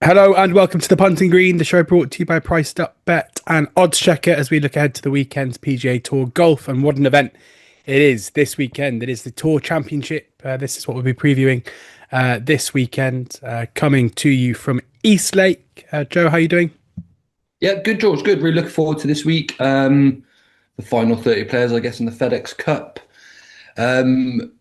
Hello and welcome to the Punting Green, the show brought to you by Priced Up Bet and oddschecker as we look ahead to the weekend's PGA Tour Golf. And what an event it is this weekend. It is the Tour Championship. This is what we'll be previewing this weekend, coming to you from Eastlake. Joe, how are you doing? Yeah, good, George. Good. Really looking forward to this week. The final 30 players, I guess, in the FedEx Cup. Um,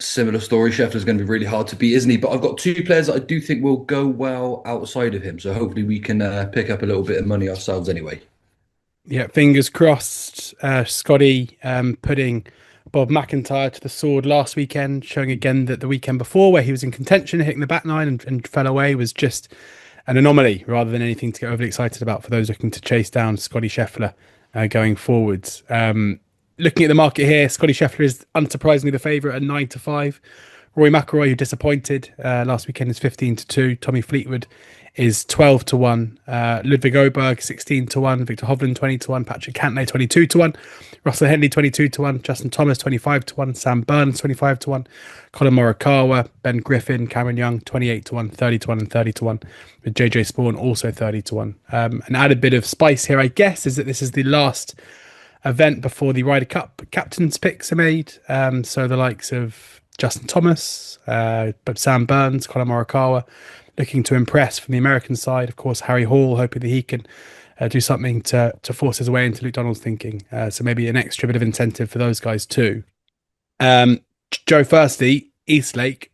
Similar story. Scheffler's going to be really hard to beat, isn't he? But I've got two players that I do think will go well outside of him. So hopefully we can pick up a little bit of money ourselves anyway. Yeah, fingers crossed. Scotty putting Bob McIntyre to the sword last weekend, showing again that the weekend before, where he was in contention, hitting the back nine and fell away, was just an anomaly rather than anything to get overly excited about for those looking to chase down Scotty Scheffler going forwards. Looking at the market here, Scotty Scheffler is unsurprisingly the favourite at 9 to 5. Rory McIlroy, who disappointed last weekend, is 15 to 2. Tommy Fleetwood is 12 to 1. Ludwig Oberg 16 to 1. Victor Hovland 20 to 1. Patrick Cantlay 22 to 1. Russell Henley 22 to 1. Justin Thomas 25 to 1. Sam Burns 25 to 1. Colin Morikawa, Ben Griffin, Cameron Young 28 to 1, 30 to 1, and 30 to 1. With JJ Spawn also 30 to 1. An added bit of spice here, I guess, is that this is the last event before the Ryder Cup captain's picks are made. So the likes of Justin Thomas, Sam Burns, Colin Morikawa, looking to impress from the American side. Of course, Harry Hall, hoping that he can do something to force his way into Luke Donald's thinking. So maybe an extra bit of incentive for those guys too. Um, Joe, firstly, Eastlake,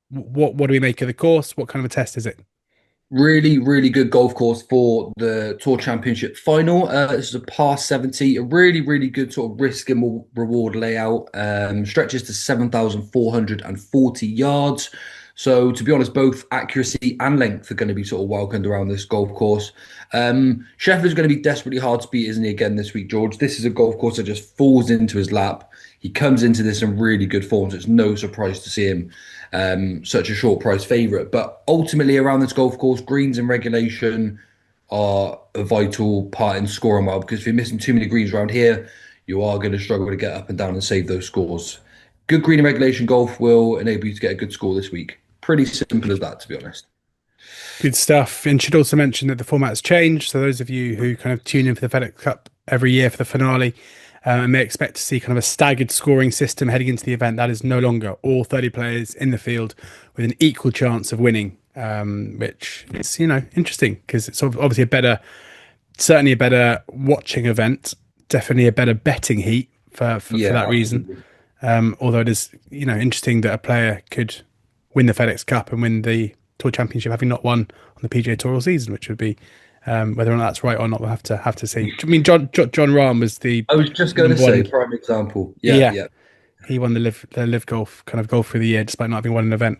what do we make of the course? What kind of a test is it? Really, really good golf course for the Tour Championship final. This is a par 70, a really, really good sort of risk and reward layout. Stretches to 7,440 yards. So, to be honest, both accuracy and length are going to be sort of welcomed around this golf course. Scheffler's going to be desperately hard to beat, isn't he, again this week, George? This is a golf course that just falls into his lap. He comes into this in really good form, so it's no surprise to see him such a short price favourite. But ultimately, around this golf course, greens and regulation are a vital part in scoring well, because if you're missing too many greens around here, you are going to struggle to get up and down and save those scores. Good green and regulation golf will enable you to get a good score this week. Pretty simple as that, to be honest. Good stuff. And should also mention that the format's changed. So those of you who kind of tune in for the FedEx Cup every year for the finale may expect to see kind of a staggered scoring system heading into the event. That is no longer all 30 players in the field with an equal chance of winning, which is, interesting because it's obviously certainly a better watching event, definitely a better betting heat for Yeah, that reason. absolutely. Although it is, interesting that a player could win the FedEx Cup and win the Tour Championship, having not won on the PGA Tour all season, which would be whether or not that's right or not, we'll have to see. I mean, John Rahm was the I was just going to number say, one. prime example. Yeah, Yeah, yeah. he won the live golf kind of golf for the year, despite not having won an event,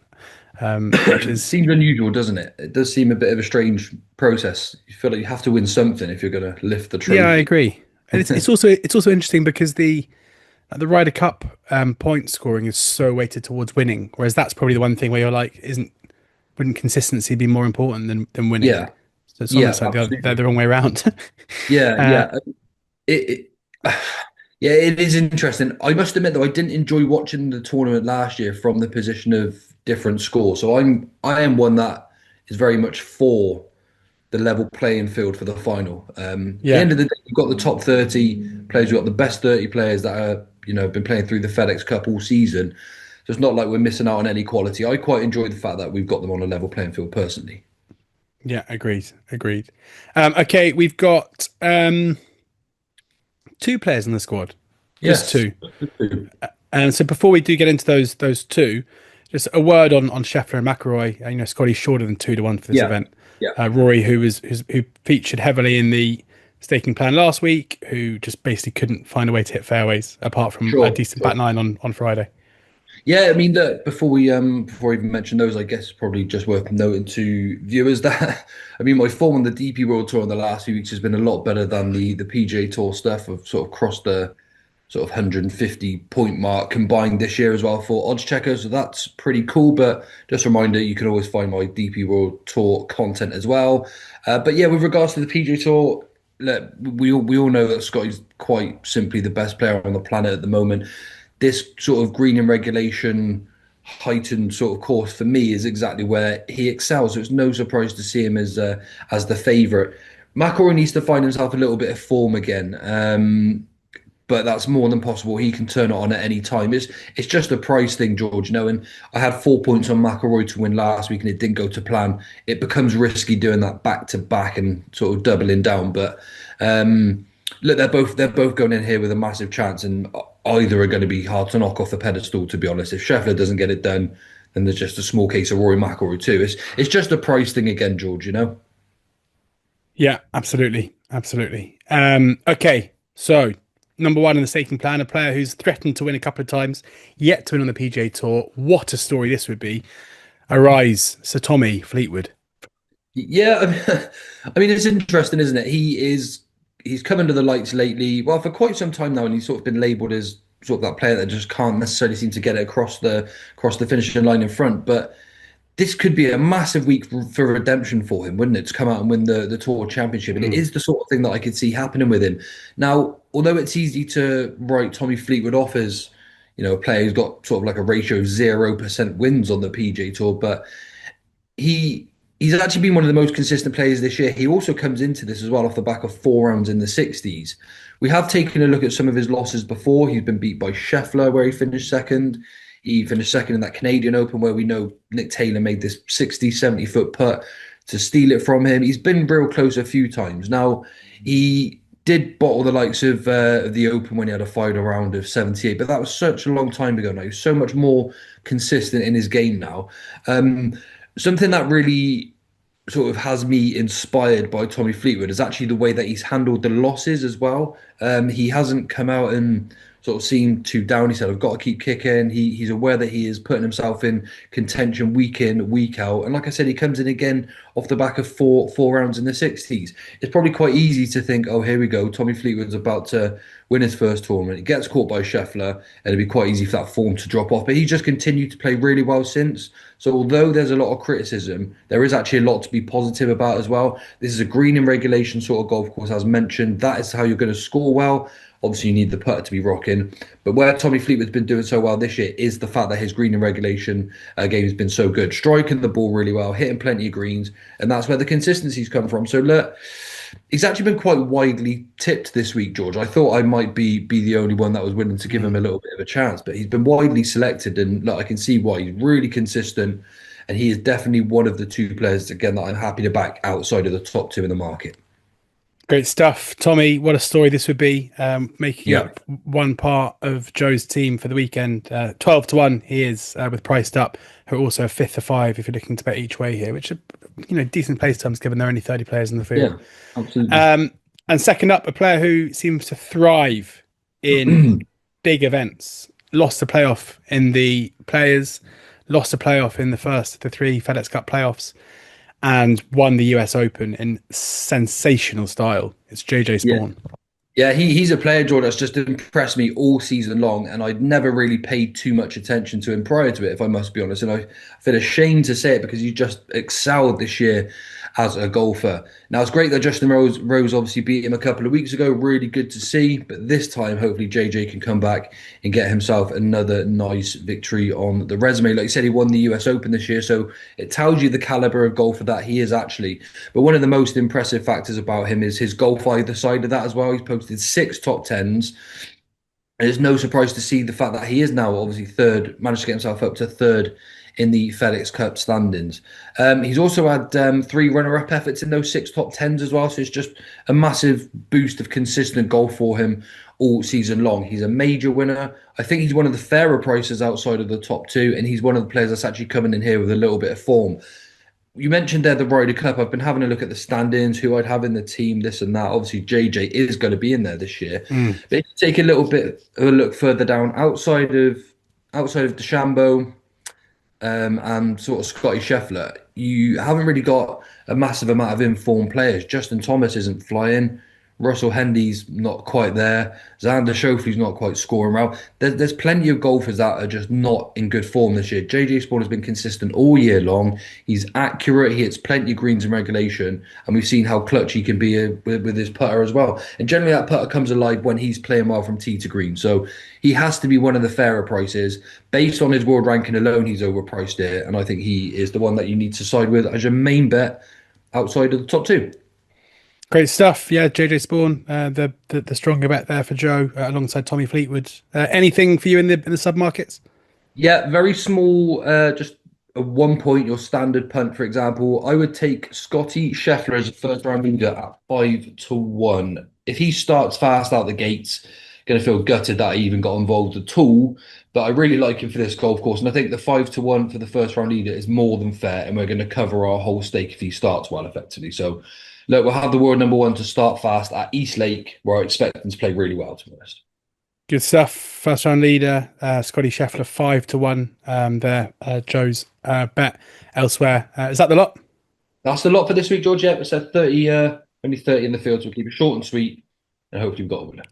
which is Seems unusual, doesn't it? It does seem a bit of a strange process. You feel like you have to win something if you're going to lift the yeah, I trophy. agree. And it's also interesting because the Ryder Cup point scoring is so weighted towards winning, whereas that's probably the one thing where you're like, wouldn't consistency be more important than winning? Yeah, So it's yeah, almost like they're absolutely. the wrong way around. Yeah, uh, yeah. It yeah, it is interesting. I must admit though, I didn't enjoy watching the tournament last year from the position of different scores. So I am one that is very much for the level playing field for the final. At the yeah, end of the day, you've got the top 30 players, you've got the best 30 players that are, been playing through the FedEx Cup all season. So it's not like we're missing out on any quality. I quite enjoy the fact that we've got them on a level playing field personally. yeah, agreed. Okay, we've got two players in the squad, just Yes. two. And so before we do get into those two, just a word on Scheffler and McIlroy. Scotty's shorter than 2 to 1 for this Yeah. event. Yeah. Rory, who featured heavily in the staking plan last week, who just basically couldn't find a way to hit fairways apart from a Sure. decent back Sure. nine on Friday. Yeah, I mean, look, before we even mention those, I guess probably just worth noting to viewers that I mean, my form on the DP World Tour in the last few weeks has been a lot better than the PGA Tour stuff. I've sort of crossed the sort of 150 point mark combined this year as well for oddschecker, so that's pretty cool. But just a reminder, you can always find my DP World Tour content as well. But yeah, with regards to the PGA Tour, look, we all know that Scott is quite simply the best player on the planet at the moment. This sort of green in regulation heightened sort of course for me is exactly where he excels. So it's no surprise to see him as the favourite. McIlroy needs to find himself a little bit of form again. But that's more than possible. He can turn it on at any time. It's just a price thing, George. You know, and I had 4 points on McIlroy to win last week, and it didn't go to plan. It becomes risky doing that back to back and sort of doubling down. But look, they're both going in here with a massive chance, and either are going to be hard to knock off the pedestal. To be honest, if Scheffler doesn't get it done, then there's just a small case of Rory McIlroy too. It's just a price thing again, George. You know. Yeah, absolutely. Absolutely. Okay. So, number one in the staking plan, a player who's threatened to win a couple of times, yet to win on the PGA Tour. What a story this would be. Arise, Sir Tommy Fleetwood. Yeah, I mean it's interesting, isn't it? He's come under the lights lately, well, for quite some time now, and he's sort of been labelled as sort of that player that just can't necessarily seem to get it across the finishing line in front. But this could be a massive week for redemption for him, wouldn't it? To come out and win the Tour Championship, and it is the sort of thing that I could see happening with him. Now, although it's easy to write Tommy Fleetwood off as a player who's got sort of like a ratio of 0% wins on the PGA Tour, but he's actually been one of the most consistent players this year. He also comes into this as well off the back of 4 rounds in the 60s. We have taken a look at some of his losses before. He's been beat by Scheffler, where he finished second. He finished second in that Canadian Open, where we know Nick Taylor made this 60, 70-foot putt to steal it from him. He's been real close a few times. Now, he did bottle the likes of the Open when he had a final round of 78, but that was such a long time ago now. He's so much more consistent in his game now. Something that really sort of has me inspired by Tommy Fleetwood is actually the way that he's handled the losses as well. He hasn't come out and sort of seemed too down. He said, "I've got to keep kicking." He's aware that he is putting himself in contention week in, week out. And like I said, he comes in again off the back of four rounds in the 60s. It's probably quite easy to think, "Oh, here we go. Tommy Fleetwood's about to win his first tournament." He gets caught by Scheffler, and it'd be quite easy for that form to drop off. But he's just continued to play really well since. So although there's a lot of criticism, there is actually a lot to be positive about as well. This is a green in regulation sort of golf course, as mentioned. That is how you're going to score well. Obviously, you need the putter to be rocking. But where Tommy Fleetwood's been doing so well this year is the fact that his green in regulation game has been so good. Striking the ball really well, hitting plenty of greens, and that's where the consistency's come from. So look, he's actually been quite widely tipped this week, George. I thought I might be the only one that was willing to give him a little bit of a chance, but he's been widely selected, and look, I can see why. He's really consistent, and he is definitely one of the two players, again, that I'm happy to back outside of the top two in the market. Great stuff. Tommy, what a story this would be. Making Yeah. up one part of Joe's team for the weekend. 12 to 1 he is with priced up, who are also a fifth of five if you're looking to bet each way here, which are decent place times given there are only 30 players in the field. Yeah, absolutely. And second up, a player who seems to thrive in big events. Lost a playoff in the Players, lost a playoff in the first of the three FedEx Cup playoffs, and won the US Open in sensational style. It's JJ Spawn. Yeah, he's a player, George, that's just impressed me all season long, and I'd never really paid too much attention to him prior to it, if I must be honest. And I feel ashamed to say it because he just excelled this year as a golfer. Now, it's great that Justin Rose obviously beat him a couple of weeks ago. Really good to see. But this time, hopefully, JJ can come back and get himself another nice victory on the resume. Like you said, he won the US Open this year, so it tells you the caliber of golfer that he is actually. But one of the most impressive factors about him is his golf either side of that as well. He's posted 6 top tens. And it's no surprise to see the fact that he is now obviously third, managed to get himself up to third in the FedEx Cup standings. He's also had 3 runner-up efforts in those 6 top tens as well. So it's just a massive boost of consistent golf for him all season long. He's a major winner. I think he's one of the fairer prices outside of the top two, and he's one of the players that's actually coming in here with a little bit of form. You mentioned there the Ryder Cup. I've been having a look at the standings, who I'd have in the team, this and that. Obviously, JJ is going to be in there this year. But if you take a little bit of a look further down, outside of DeChambeau, and sort of Scotty Scheffler, you haven't really got a massive amount of informed players. Justin Thomas isn't flying. Russell Henley's not quite there. Xander Schauffele's not quite scoring well. There's plenty of golfers that are just not in good form this year. JJ Spawn has been consistent all year long. He's accurate. He hits plenty of greens in regulation, and we've seen how clutch he can be with his putter as well. And generally, that putter comes alive when he's playing well from tee to green. So he has to be one of the fairer prices. Based on his world ranking alone, he's overpriced it, and I think he is the one that you need to side with as your main bet outside of the top two. Great stuff. Yeah, JJ Spawn, the stronger bet there for Joe alongside Tommy Fleetwood. Anything for you in the sub markets? Yeah, very small, just a 1 point, your standard punt, for example. I would take Scotty Scheffler as a first round leader at 5-1. If he starts fast out the gates, going to feel gutted that he even got involved at all. But I really like him for this golf course. And I think the 5-1 for the first round leader is more than fair. And we're going to cover our whole stake if he starts well, effectively. So, look, we'll have the world number one to start fast at East Lake, where I expect him to play really well, to be honest. Good stuff. First round leader, Scotty Scheffler 5-1. There, Joe's bet elsewhere. Is that the lot? That's the lot for this week, George. Yeah, it said 30, only 30 in the field, so we'll keep it short and sweet. And hopefully we've got a winner.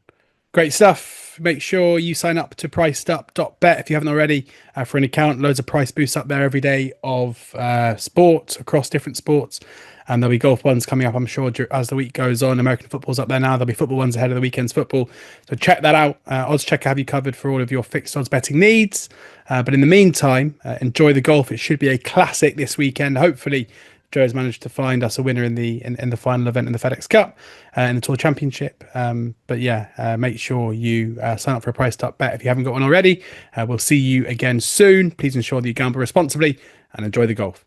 Great stuff. Make sure you sign up to priced-up.bet if you haven't already for an account. Loads of price boosts up there every day of sports across different sports. And there'll be golf ones coming up, I'm sure, as the week goes on. American football's up there now. There'll be football ones ahead of the weekend's football. So check that out. Oddschecker have you covered for all of your fixed odds betting needs. But in the meantime, enjoy the golf. It should be a classic this weekend. Hopefully, Joe's managed to find us a winner in the final event in the FedEx Cup in the Tour Championship. But yeah, make sure you sign up for a priced up bet if you haven't got one already. We'll see you again soon. Please ensure that you gamble responsibly and enjoy the golf.